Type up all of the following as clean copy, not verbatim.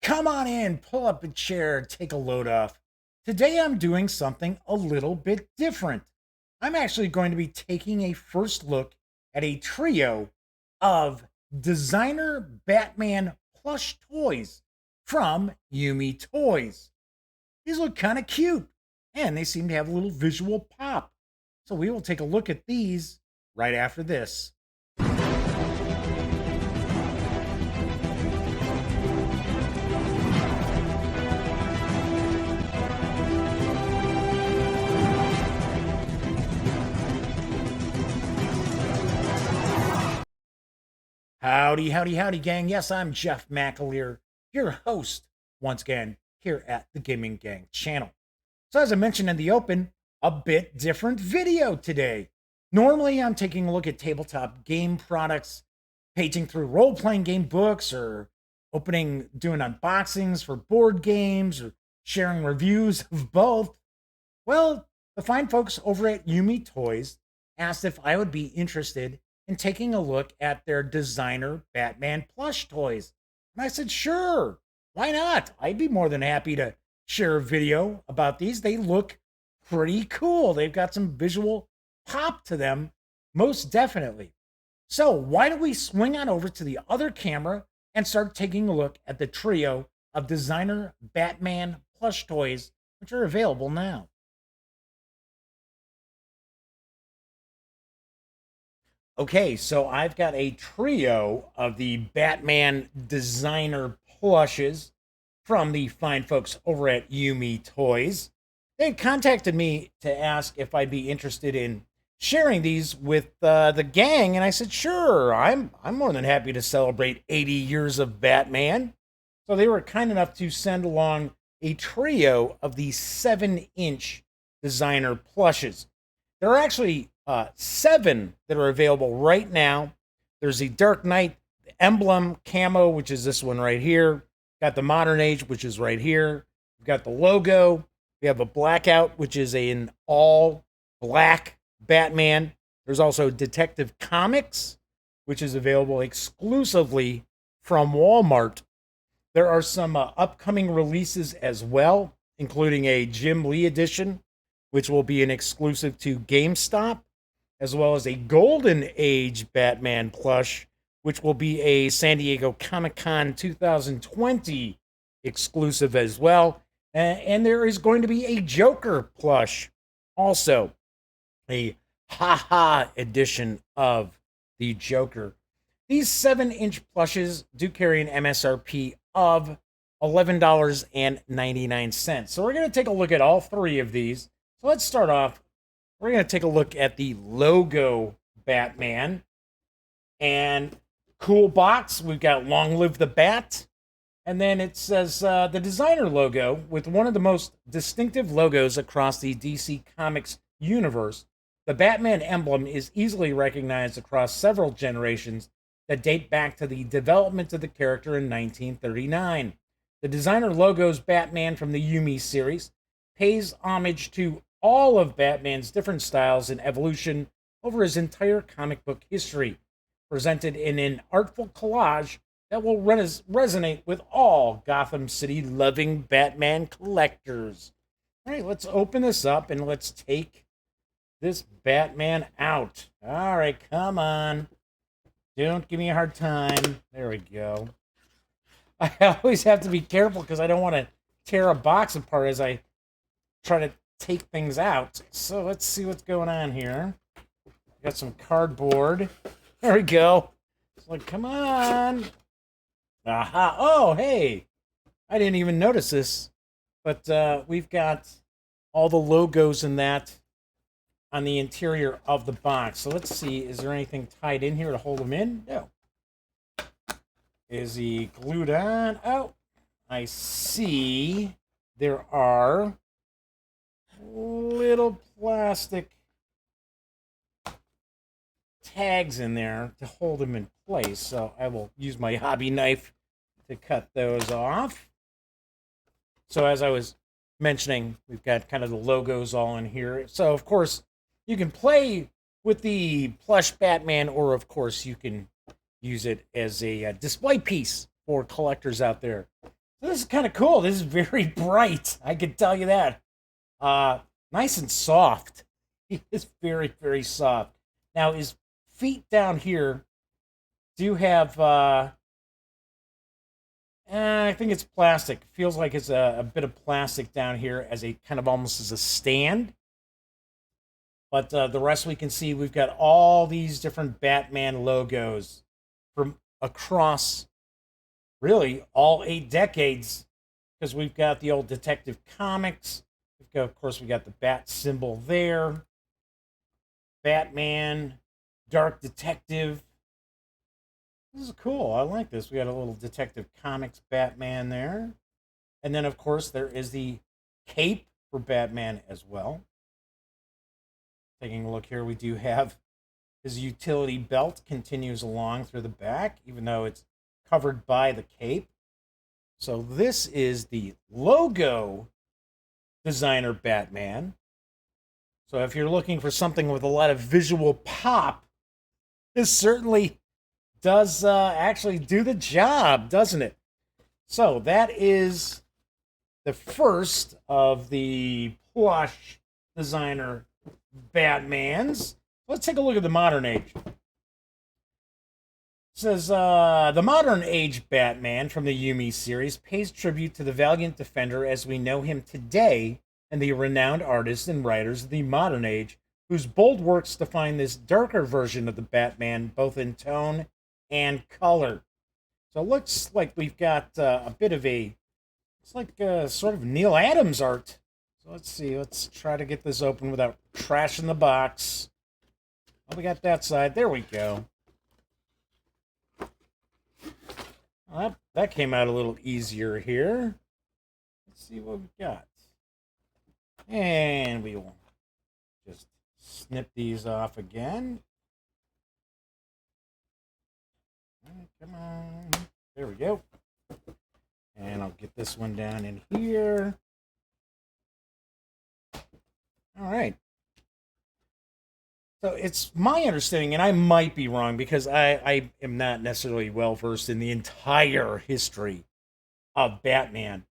Come on in, pull up a chair, take a load off. Today I'm doing something a little bit different. I'm actually going to be taking a first look at a trio of designer Batman plush toys from YuMe Toys. These look kind of cute and they seem to have a little visual pop. So we will take a look at these right after this. Howdy, howdy, howdy, gang. Yes, I'm Jeff McAleer, your host, once again, here at the Gaming Gang channel. So as I mentioned in the open, a bit different video today. Normally, I'm taking a look at tabletop game products, paging through role-playing game books, or doing unboxings for board games, or sharing reviews of both. Well, the fine folks over at YuMe Toys asked if I would be interested in taking a look at their designer Batman plush toys. And I said, sure, why not? I'd be more than happy to share a video about these. They look pretty cool. They've got some visual pop to them, most definitely. So why don't we swing on over to the other camera and start taking a look at the trio of designer Batman plush toys, which are available now. Okay, so I've got a trio of the Batman designer plushes from the fine folks over at YuMe Toys. They contacted me to ask if I'd be interested in sharing these with the gang, and I said, sure, I'm more than happy to celebrate 80 years of Batman. So they were kind enough to send along a trio of the 7-inch designer plushes. There are actually 7 that are available right now. There's the Dark Knight emblem camo, which is this one right here. Got the Modern Age, which is right here. We've got the logo. We have a Blackout, which is an all black Batman. There's also Detective Comics, which is available exclusively from Walmart. There are some upcoming releases as well, including a Jim Lee edition, which will be an exclusive to GameStop, as well as a Golden Age Batman plush, which will be a San Diego Comic-Con 2020 exclusive as well. And there is going to be a Joker plush, also a ha-ha edition of the Joker. These 7-inch plushes do carry an MSRP of $11.99. So we're going to take a look at all 3 of these. So let's start off. We're going to take a look at the logo Batman. And cool box, we've got Long Live the Bat. And then it says the designer logo with one of the most distinctive logos across the DC Comics universe. The Batman emblem is easily recognized across several generations that date back to the development of the character in 1939. The designer logo's Batman from the YuMe series pays homage to all of Batman's different styles and evolution over his entire comic book history, presented in an artful collage that will resonate with all Gotham City loving Batman collectors. All right, let's open this up and let's take this Batman out. All right, come on. Don't give me a hard time. There we go. I always have to be careful because I don't want to tear a box apart as I try to take things out. So let's see what's going on here. Got some cardboard. There we go. It's like, come on. Aha. Oh, hey. I didn't even notice this. But we've got all the logos and that on the interior of the box. So let's see. Is there anything tied in here to hold them in? No. Is he glued on? Oh, I see. There are little plastic tags in there to hold them in place. So I will use my hobby knife to cut those off. So as I was mentioning, we've got kind of the logos all in here. So of course, you can play with the plush Batman, or of course you can use it as a display piece for collectors out there. So this is kind of cool. This is very bright. I can tell you that. Nice and soft. He is very, very soft. Now his feet down here do have I think it's plastic. Feels like it's a bit of plastic down here as a kind of almost as a stand. But the rest we can see, we've got all these different Batman logos from across really all 8 decades. Because we've got the old Detective Comics. We've got, of course, we got the bat symbol there. Batman, Dark Detective. This is cool. I like this. We got a little Detective Comics Batman there. And then, of course, there is the cape for Batman as well. Taking a look here, we do have his utility belt continues along through the back, even though it's covered by the cape. So this is the logo designer Batman. So if you're looking for something with a lot of visual pop, this certainly does actually do the job, doesn't it? So that is the first of the plush designer Batmans. Let's take a look at the modern age. It says, the modern age Batman from the YuMe series pays tribute to the valiant defender as we know him today and the renowned artists and writers of the modern age whose bold works define this darker version of the Batman both in tone and color. So it looks like we've got a bit of a, it's like sort of Neil Adams art. So let's see, let's try to get this open without trashing the box. Oh, we got that side. There we go. Well, that came out a little easier here. Let's see what we got. And we will just snip these off again. Come on. There we go. And I'll get this one down in here. All right. So it's my understanding, and I might be wrong because I am not necessarily well versed in the entire history of Batman.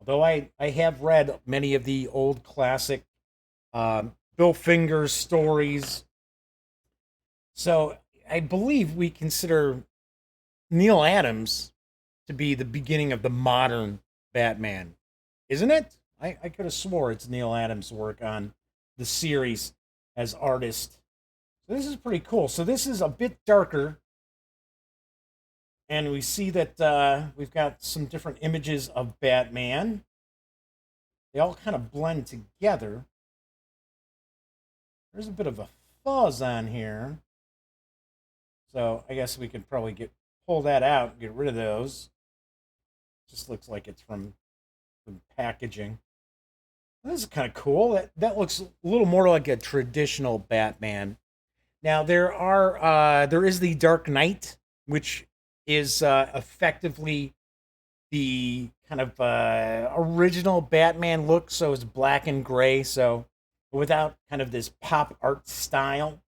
Although I have read many of the old classic Bill Finger stories. So I believe we consider Neil Adams to be the beginning of the modern Batman. Isn't it? I could have swore it's Neil Adams' work on the series as artist. So this is pretty cool. So this is a bit darker. And we see that we've got some different images of Batman. They all kind of blend together. There's a bit of a fuzz on here. So I guess we could probably pull that out and get rid of those. Just looks like it's from packaging. This is kind of cool. That looks a little more like a traditional Batman. Now there is the Dark Knight, which is effectively the kind of original Batman look. So it's black and gray. So without kind of this pop art style,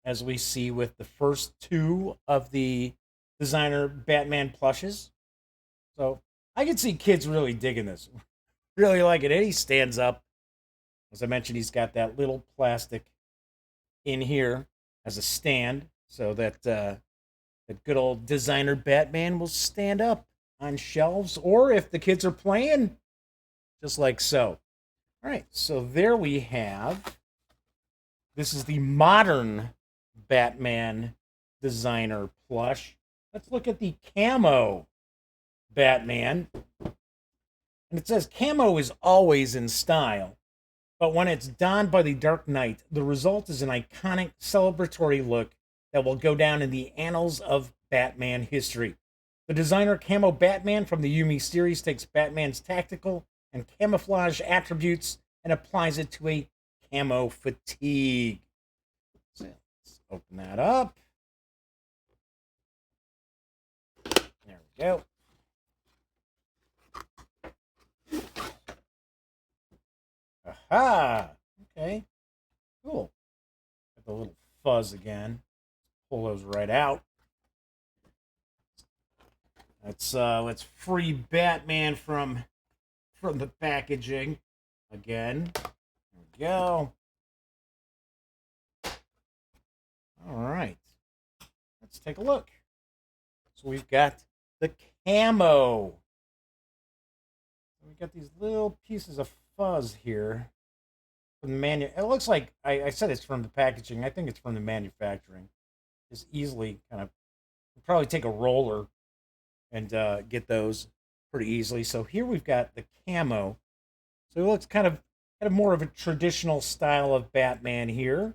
as we see with the first two of the designer Batman plushes. So I can see kids really digging this. Really like it. And he stands up. As I mentioned, he's got that little plastic in here as a stand so that that good old designer Batman will stand up on shelves, or if the kids are playing, just like so. All right, so there we have. This is the modern Batman designer plush. Let's look at the camo Batman. And it says camo is always in style, but when it's donned by the Dark Knight, the result is an iconic celebratory look that will go down in the annals of Batman history. The designer Camo Batman from the YuMe series takes Batman's tactical and camouflage attributes and applies it to a camo fatigue. So let's open that up. There we go. Aha! Okay. Cool. Got the little fuzz again. Pull those right out. Let's free Batman from the packaging again. There we go. All right. Let's take a look. So we've got the camo. We've got these little pieces of fuzz here. From the it looks like I said it's from the packaging. I think it's from the manufacturing. Just easily kind of probably take a roller and get those pretty easily. So here we've got the camo. So it looks kind of more of a traditional style of Batman here.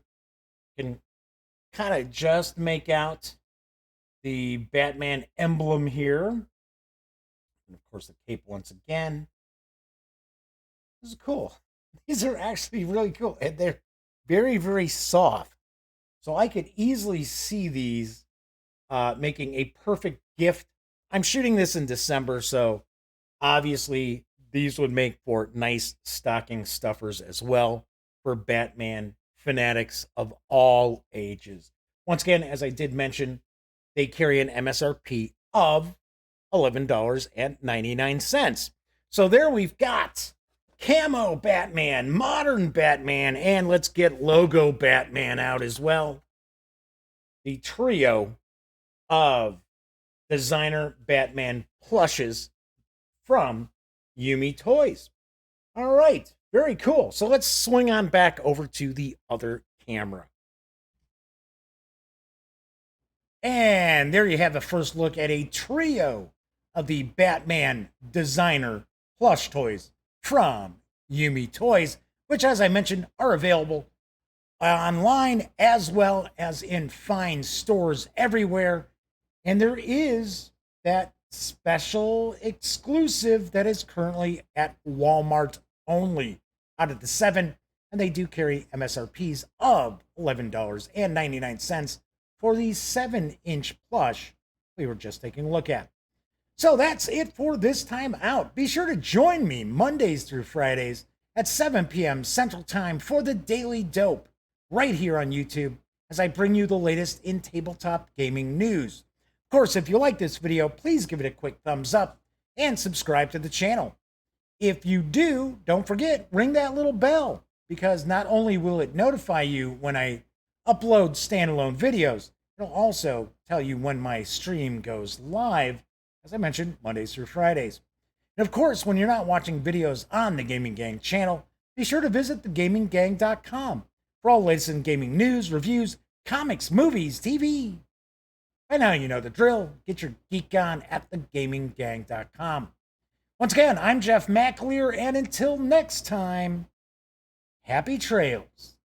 You can kind of just make out the Batman emblem here. And of course the cape once again. This is cool. These are actually really cool. And they're very, very soft. So I could easily see these making a perfect gift. I'm shooting this in December, so obviously these would make for nice stocking stuffers as well for Batman fanatics of all ages. Once again, as I did mention, they carry an MSRP of $11.99. So there we've got Camo Batman, Modern Batman, and let's get Logo Batman out as well. The trio of designer Batman plushes from YuMe Toys. All right, very cool. So let's swing on back over to the other camera. And there you have the first look at a trio of the Batman designer plush toys from YuMe Toys, which, as I mentioned, are available online as well as in fine stores everywhere. And there is that special exclusive that is currently at Walmart only out of the 7, and they do carry MSRPs of $11.99 for the 7-inch plush we were just taking a look at. So that's it for this time out. Be sure to join me Mondays through Fridays at 7 p.m. Central Time for the Daily Dope right here on YouTube as I bring you the latest in tabletop gaming news. Of course, if you like this video, please give it a quick thumbs up and subscribe to the channel. If you do, don't forget, ring that little bell, because not only will it notify you when I upload standalone videos, it'll also tell you when my stream goes live, as I mentioned, Mondays through Fridays. And of course, when you're not watching videos on the Gaming Gang channel, be sure to visit thegaminggang.com for all the latest in gaming news, reviews, comics, movies, TV. By now you know the drill. Get your geek on at thegaminggang.com. Once again, I'm Jeff McAleer, and until next time, happy trails.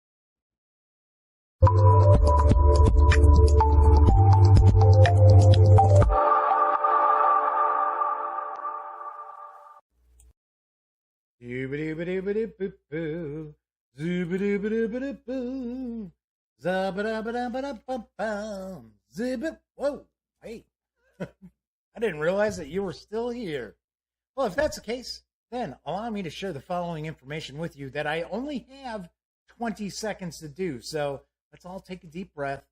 Zoobity-bitty-bitty-boo-boo. Zoobity-bitty-bitty-boo. Zabba-dabba-dabba-dabba-bum. Zibbit. Whoa, hey. I didn't realize that you were still here. Well, if that's the case, then allow me to share the following information with you that I only have 20 seconds to do. So let's all take a deep breath.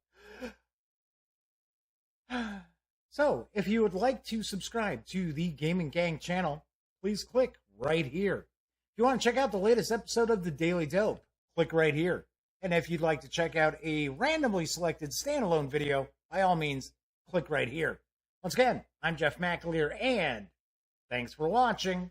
So, if you would like to subscribe to the Gaming Gang channel, please click right here. If you want to check out the latest episode of the Daily Dope, click right here. And if you'd like to check out a randomly selected standalone video, by all means, click right here. Once again, I'm Jeff McAleer, and thanks for watching.